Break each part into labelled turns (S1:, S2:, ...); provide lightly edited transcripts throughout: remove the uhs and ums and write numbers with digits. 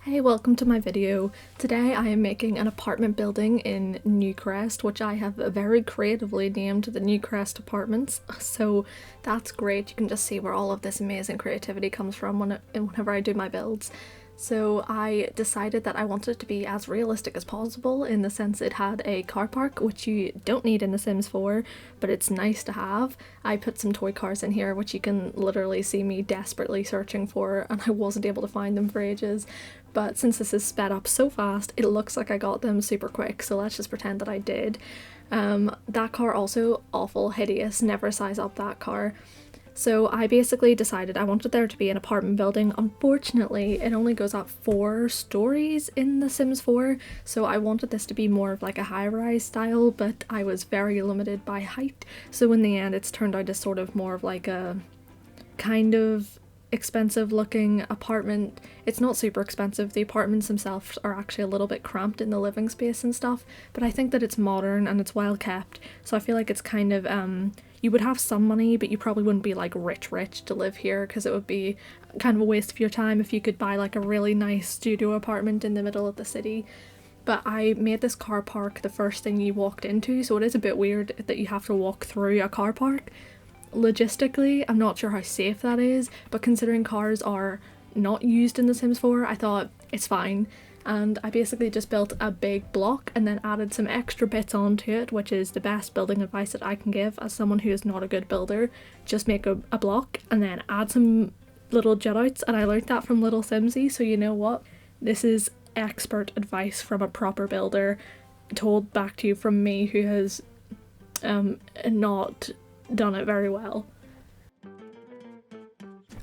S1: Hey, welcome to my video. Today I am making an apartment building in Newcrest, which I have very creatively named the Newcrest Apartments, so that's great. You can just see where all of this amazing creativity comes from whenever I do my builds. So I decided that I wanted it to be as realistic as possible in the sense it had a car park, which you don't need in The Sims 4, but it's nice to have. I put some toy cars in here, which you can literally see me desperately searching for, and I wasn't able to find them for ages. But since this is sped up so fast, it looks like I got them super quick, so let's just pretend that I did. That car also awful hideous, never size up that car. So I basically decided I wanted there to be an apartment building. Unfortunately, it only goes up 4 stories in The Sims 4, so I wanted this to be more of like a high-rise style, but I was very limited by height. So in the end, it's turned out as sort of more of like a kind of expensive looking apartment. It's not super expensive. The apartments themselves are actually a little bit cramped in the living space and stuff, but I think that it's modern and it's well kept, so I feel like it's kind of you would have some money, but you probably wouldn't be like rich to live here, because it would be kind of a waste of your time if you could buy like a really nice studio apartment in the middle of the city. But I made this car park the first thing you walked into, so it is a bit weird that you have to walk through a car park. Logistically, I'm not sure how safe that is, but considering cars are not used in The Sims 4, I thought it's fine. And I basically just built a big block and then added some extra bits onto it, which is the best building advice that I can give as someone who is not a good builder. Just make a block and then add some little jutouts, and I learned that from Little Simsy, so you know what? This is expert advice from a proper builder, told back to you from me who has not done it very well.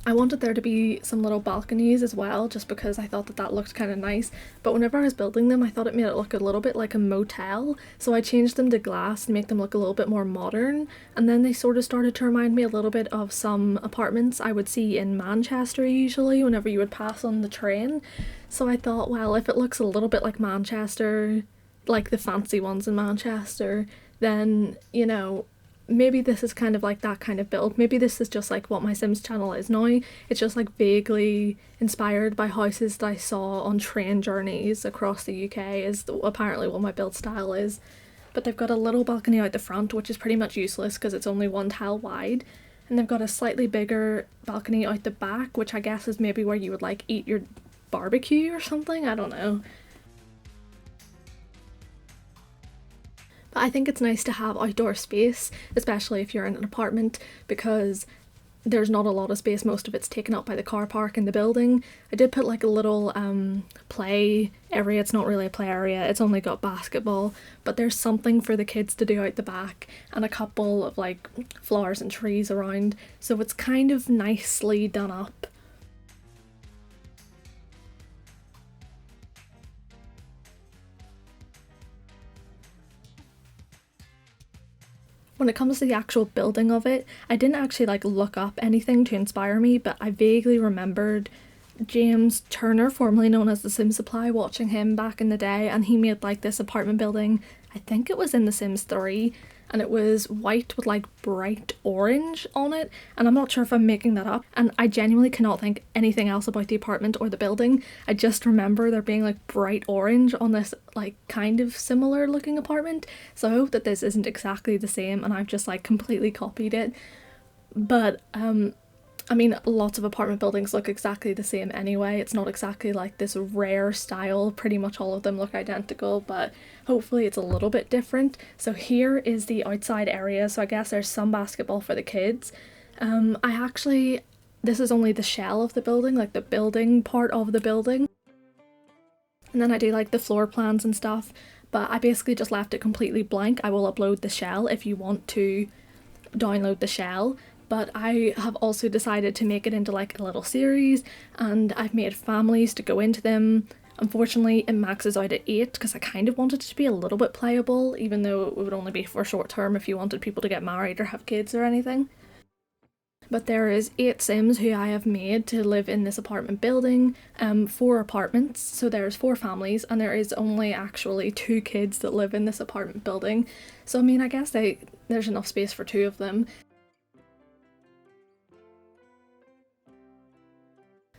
S1: I wanted there to be some little balconies as well, just because I thought that that looked kind of nice, but whenever I was building them I thought it made it look a little bit like a motel, so I changed them to glass to make them look a little bit more modern, and then they sort of started to remind me a little bit of some apartments I would see in Manchester usually whenever you would pass on the train. So I thought, well, if it looks a little bit like Manchester, like the fancy ones in Manchester, then, you know, maybe this is kind of like that kind of build. Maybe this is just like what my Sims channel is now. It's just like vaguely inspired by houses that I saw on train journeys across the UK is apparently what my build style is. But they've got a little balcony out the front, which is pretty much useless because it's only 1 tile wide. And they've got a slightly bigger balcony out the back, which I guess is maybe where you would like eat your barbecue or something, I don't know. But I think it's nice to have outdoor space, especially if you're in an apartment, because there's not a lot of space. Most of it's taken up by the car park and the building. I did put like a little play area. It's not really a play area, it's only got basketball, but there's something for the kids to do out the back and a couple of like flowers and trees around, so it's kind of nicely done up. When it comes to the actual building of it, I didn't actually like look up anything to inspire me, but I vaguely remembered James Turner, formerly known as The Sim Supply, watching him back in the day, and he made like this apartment building, I think it was in The Sims 3, and it was white with like bright orange on it, and I'm not sure if I'm making that up, and I genuinely cannot think anything else about the apartment or the building. I just remember there being like bright orange on this like kind of similar looking apartment, so I hope that this isn't exactly the same and I've just like completely copied it. But I mean, lots of apartment buildings look exactly the same anyway. It's not exactly like this rare style. Pretty much all of them look identical, but hopefully it's a little bit different. So here is the outside area. So I guess there's some basketball for the kids. This is only the shell of the building, like the building part of the building. And then I do like the floor plans and stuff, but I basically just left it completely blank. I will upload the shell if you want to download the shell, but I have also decided to make it into like a little series, and I've made families to go into them. Unfortunately, it maxes out at 8 because I kind of wanted it to be a little bit playable, even though it would only be for short term if you wanted people to get married or have kids or anything. But there is 8 Sims who I have made to live in this apartment building, 4 apartments, so there's 4 families, and there is only actually 2 kids that live in this apartment building. So I mean, I guess there's enough space for 2 of them.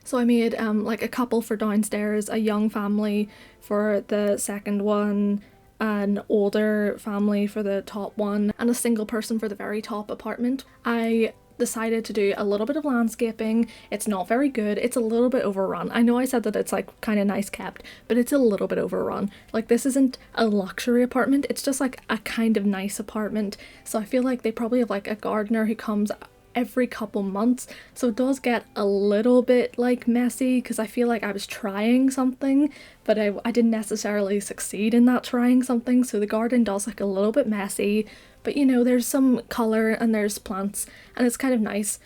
S1: So I made like a couple for downstairs, a young family for the second one, an older family for the top one, and a single person for the very top apartment. I decided to do a little bit of landscaping. It's not very good. It's a little bit overrun. I know I said that it's like kind of nice kept, but it's a little bit overrun. Like this isn't a luxury apartment. It's just like a kind of nice apartment. So I feel like they probably have like a gardener who comes every couple months, so it does get a little bit like messy because I feel like I was trying something, but I didn't necessarily succeed in that trying something, so the garden does look a little bit messy, but you know, there's some colour and there's plants and it's kind of nice.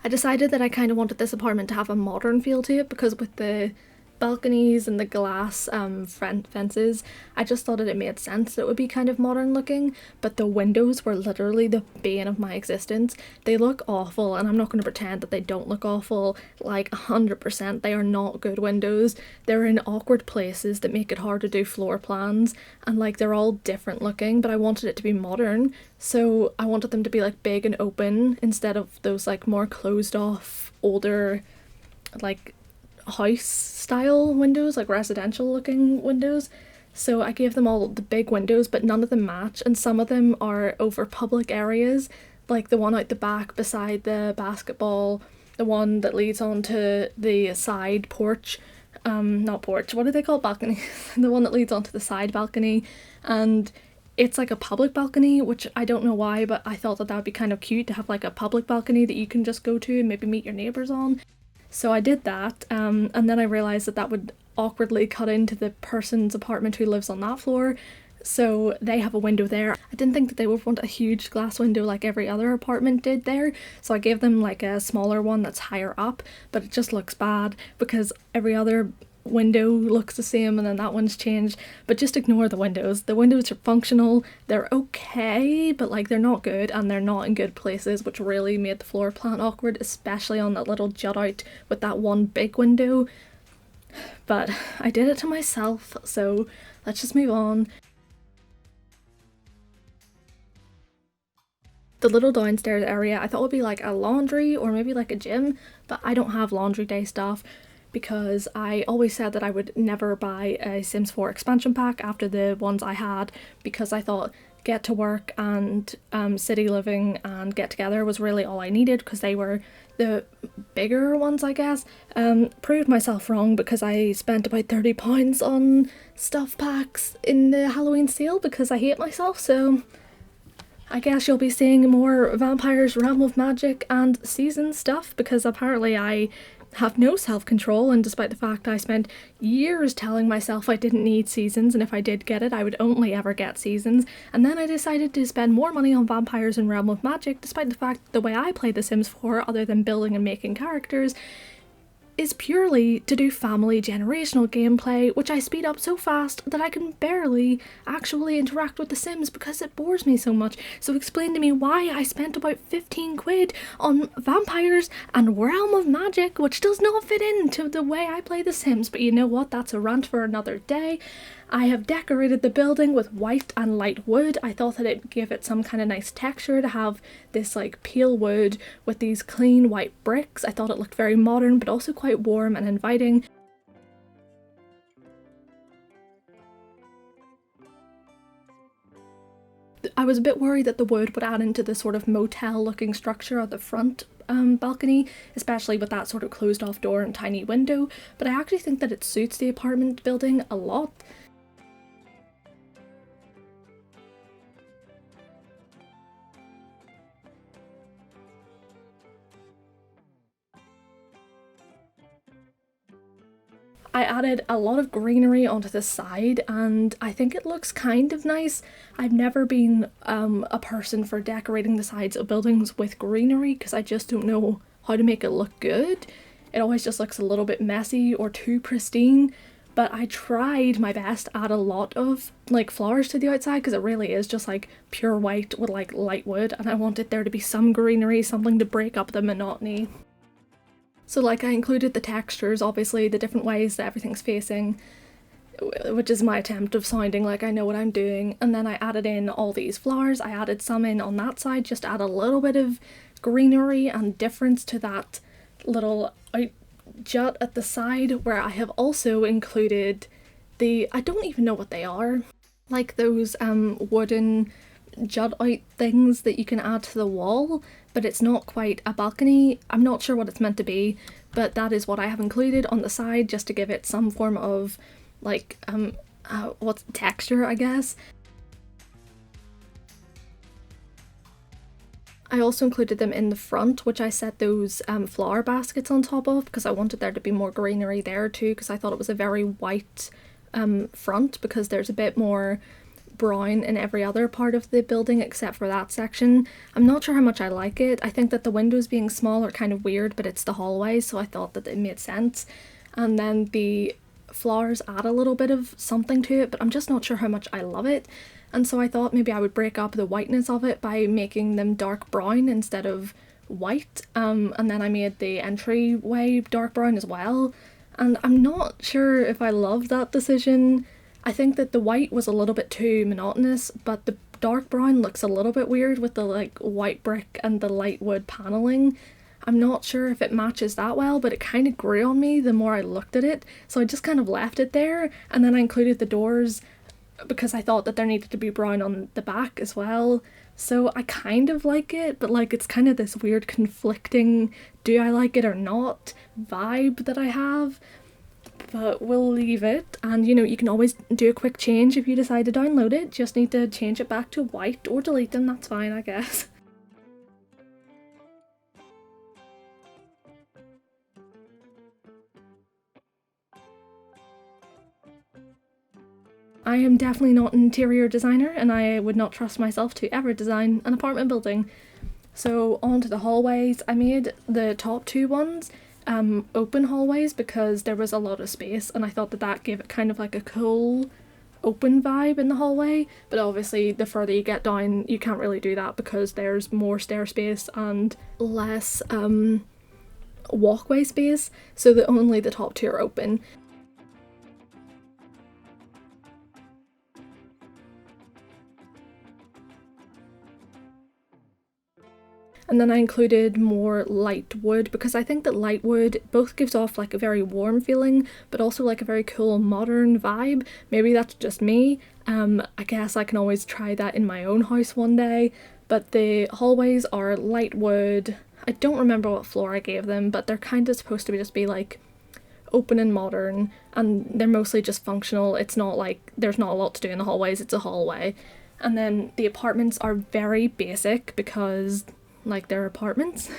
S1: I decided that I kind of wanted this apartment to have a modern feel to it because with the balconies and the glass fences, I just thought that it made sense that it would be kind of modern looking, but the windows were literally the bane of my existence. They look awful, and I'm not going to pretend that they don't look awful. Like 100%, they are not good windows. They're in awkward places that make it hard to do floor plans, and like they're all different looking, but I wanted it to be modern, so I wanted them to be like big and open instead of those like more closed off older like house style windows, like residential looking windows. So I gave them all the big windows, but none of them match, and some of them are over public areas, like the one out the back beside the basketball, the one that leads onto the side porch, not porch, what do they call it? Balcony. The one that leads onto the side balcony, and it's like a public balcony, which I don't know why, but I thought that that would be kind of cute to have like a public balcony that you can just go to and maybe meet your neighbours on. So I did that, and then I realised that that would awkwardly cut into the person's apartment who lives on that floor, so they have a window there. I didn't think that they would want a huge glass window like every other apartment did there, so I gave them like a smaller one that's higher up, but it just looks bad because every other window looks the same and then that one's changed. But just ignore the windows. The windows are functional, they're okay, but like they're not good and they're not in good places, which really made the floor plan awkward, especially on that little jut out with that one big window. But I did it to myself, so let's just move on. The little downstairs area I thought would be like a laundry or maybe like a gym, but I don't have laundry day stuff because I always said that I would never buy a Sims 4 expansion pack after the ones I had, because I thought get to work and city living and get together was really all I needed because they were the bigger ones, I guess. Proved myself wrong because I spent about £30 on stuff packs in the Halloween sale because I hate myself, so I guess you'll be seeing more Vampires Realm of Magic and season stuff because apparently I have no self-control, and despite the fact I spent years telling myself I didn't need seasons and if I did get it I would only ever get seasons, and then I decided to spend more money on Vampires and Realm of Magic despite the fact the way I play The Sims 4, other than building and making characters, is purely to do family generational gameplay, which I speed up so fast that I can barely actually interact with the Sims because it bores me so much. So explain to me why I spent about 15 quid on Vampires and Realm of Magic, which does not fit into the way I play the Sims, but you know what, that's a rant for another day. I have decorated the building with white and light wood. I thought that it gave it some kind of nice texture to have this like pale wood with these clean white bricks. I thought it looked very modern but also quite warm and inviting. I was a bit worried that the wood would add into the sort of motel looking structure of the front balcony, especially with that sort of closed off door and tiny window, but I actually think that it suits the apartment building a lot. I added a lot of greenery onto the side and I think it looks kind of nice. I've never been a person for decorating the sides of buildings with greenery because I just don't know how to make it look good. It always just looks a little bit messy or too pristine, but I tried my best to add a lot of like flowers to the outside because it really is just like pure white with like light wood, and I wanted there to be some greenery, something to break up the monotony. So like I included the textures, obviously the different ways that everything's facing. which is my attempt of sounding like I know what I'm doing. And then I added in all these flowers. I added some in on that side just to add a little bit of greenery and difference to that little out jut at the side, where I have also included I don't even know what they are, like those wooden jut out things that you can add to the wall, but it's not quite a balcony. I'm not sure what it's meant to be, but that is what I have included on the side just to give it some form of like what's texture, I guess. I also included them in the front, which I set those flower baskets on top of because I wanted there to be more greenery there too, because I thought it was a very white front, because there's a bit more brown in every other part of the building except for that section. I'm not sure how much I like it. I think that the windows being small are kind of weird, but it's the hallway, so I thought that it made sense. And then the flowers add a little bit of something to it, but I'm just not sure how much I love it. And so I thought maybe I would break up the whiteness of it by making them dark brown instead of white. And then I made the entryway dark brown as well. And I'm not sure if I love that decision. I think that the white was a little bit too monotonous, but the dark brown looks a little bit weird with the like white brick and the light wood paneling. I'm not sure if it matches that well, but it kind of grew on me the more I looked at it, so I just kind of left it there. And then I included the doors because I thought that there needed to be brown on the back as well. So I kind of like it, but like it's kind of this weird conflicting do I like it or not vibe that I have. But we'll leave it, and you know, you can always do a quick change if you decide to download it. Just need to change it back to white or delete them, that's fine, I guess. I am definitely not an interior designer, and I would not trust myself to ever design an apartment building. So on to the hallways. I made the top two ones open hallways because there was a lot of space, and I thought that that gave it kind of like a cool open vibe in the hallway. But obviously the further you get down you can't really do that because there's more stair space and less walkway space, so that only the top two are open. And then I included more light wood because I think that light wood both gives off like a very warm feeling, but also like a very cool modern vibe. Maybe that's just me. I guess I can always try that in my own house one day. But the hallways are light wood. I don't remember what floor I gave them, but they're kind of supposed to just be like open and modern, and they're mostly just functional. It's not like there's not a lot to do in the hallways, it's a hallway. And then the apartments are very basic because like they're apartments.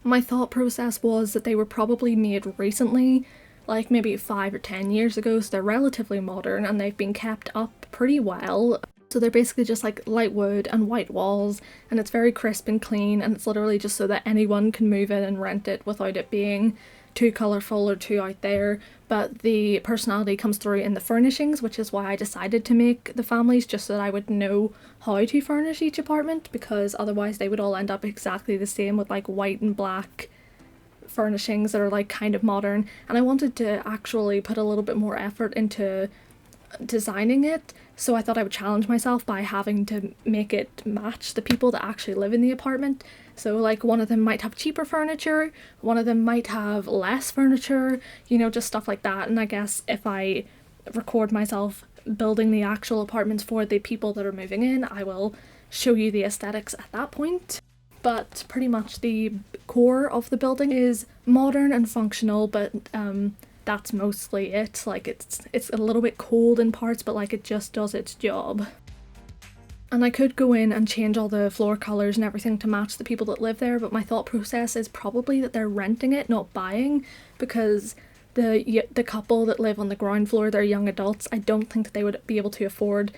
S1: My thought process was that they were probably made recently, like maybe 5 or 10 years ago, so they're relatively modern and they've been kept up pretty well. So they're basically just like light wood and white walls, and it's very crisp and clean, and it's literally just so that anyone can move in and rent it without it being too colourful or too out there. But the personality comes through in the furnishings, which is why I decided to make the families, just so that I would know how to furnish each apartment, because otherwise they would all end up exactly the same with like white and black furnishings that are like kind of modern. And I wanted to actually put a little bit more effort into designing it, so I thought I would challenge myself by having to make it match the people that actually live in the apartment. So like one of them might have cheaper furniture, one of them might have less furniture, you know, just stuff like that. And I guess if I record myself building the actual apartments for the people that are moving in, I will show you the aesthetics at that point. But pretty much the core of the building is modern and functional, but that's mostly it. Like it's a little bit cold in parts, but like it just does its job. And I could go in and change all the floor colours and everything to match the people that live there, but my thought process is probably that they're renting it, not buying, because the couple that live on the ground floor, they're young adults. I don't think that they would be able to afford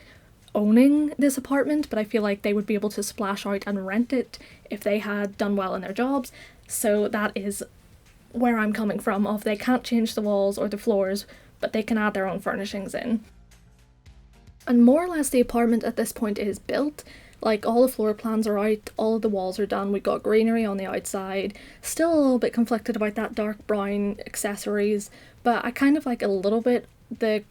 S1: owning this apartment, but I feel like they would be able to splash out and rent it if they had done well in their jobs. So that is where I'm coming from, of they can't change the walls or the floors, but they can add their own furnishings in. And more or less the apartment at this point is built. Like, all the floor plans are out, all of the walls are done, we've got greenery on the outside. Still a little bit conflicted about that dark brown accessories, but I kind of like a little bit the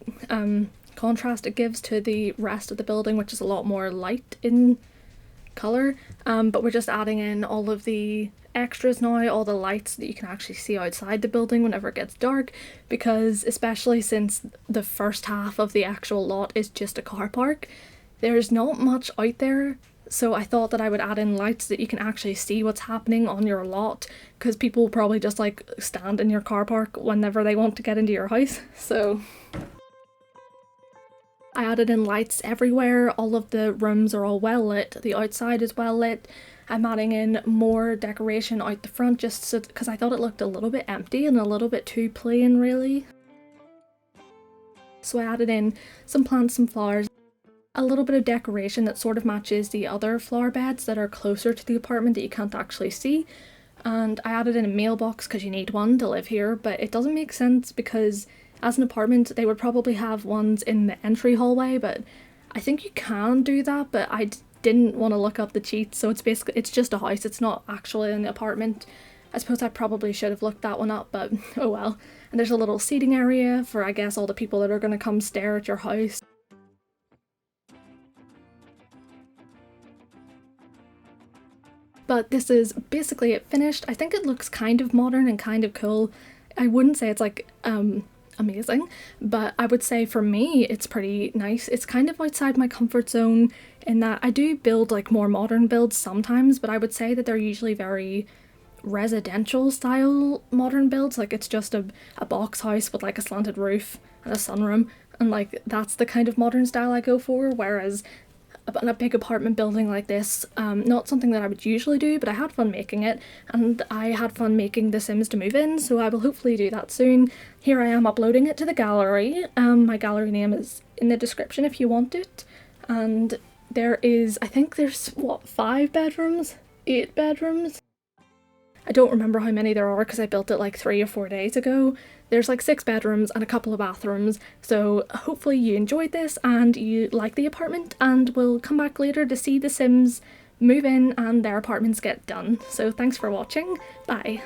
S1: contrast it gives to the rest of the building, which is a lot more light in colour. But we're just adding in all of the extras now, all the lights that you can actually see outside the building whenever it gets dark, because especially since the first half of the actual lot is just a car park, there's not much out there. So I thought that I would add in lights that you can actually see what's happening on your lot, because people will probably just like stand in your car park whenever they want to get into your house. So I added in lights everywhere, all of the rooms are all well lit, the outside is well lit. I'm adding in more decoration out the front just so, because I thought it looked a little bit empty and a little bit too plain really. So I added in some plants, some flowers, a little bit of decoration that sort of matches the other flower beds that are closer to the apartment that you can't actually see. And I added in a mailbox because you need one to live here, but it doesn't make sense because as an apartment they would probably have ones in the entry hallway, but I think you can do that, but I didn't want to look up the cheats, so it's just a house, it's not actually an apartment. I suppose I probably should have looked that one up, but oh well. And there's a little seating area for, I guess, all the people that are going to come stare at your house. But this is basically it finished. I think it looks kind of modern and kind of cool. I wouldn't say it's like amazing, but I would say for me it's pretty nice. It's kind of outside my comfort zone in that I do build like more modern builds sometimes, but I would say that they're usually very residential style modern builds. Like, it's just a box house with like a slanted roof and a sunroom, and like that's the kind of modern style I go for, whereas a big apartment building like this, not something that I would usually do, but I had fun making it, and I had fun making The Sims to move in, so I will hopefully do that soon. Here I am uploading it to the gallery. My gallery name is in the description if you want it, and there is, I think there's, what, 5 bedrooms? 8 bedrooms? I don't remember how many there are because I built it like 3 or 4 days ago. There's like 6 bedrooms and a couple of bathrooms, so hopefully you enjoyed this and you like the apartment, and we'll come back later to see the Sims move in and their apartments get done. So thanks for watching, bye!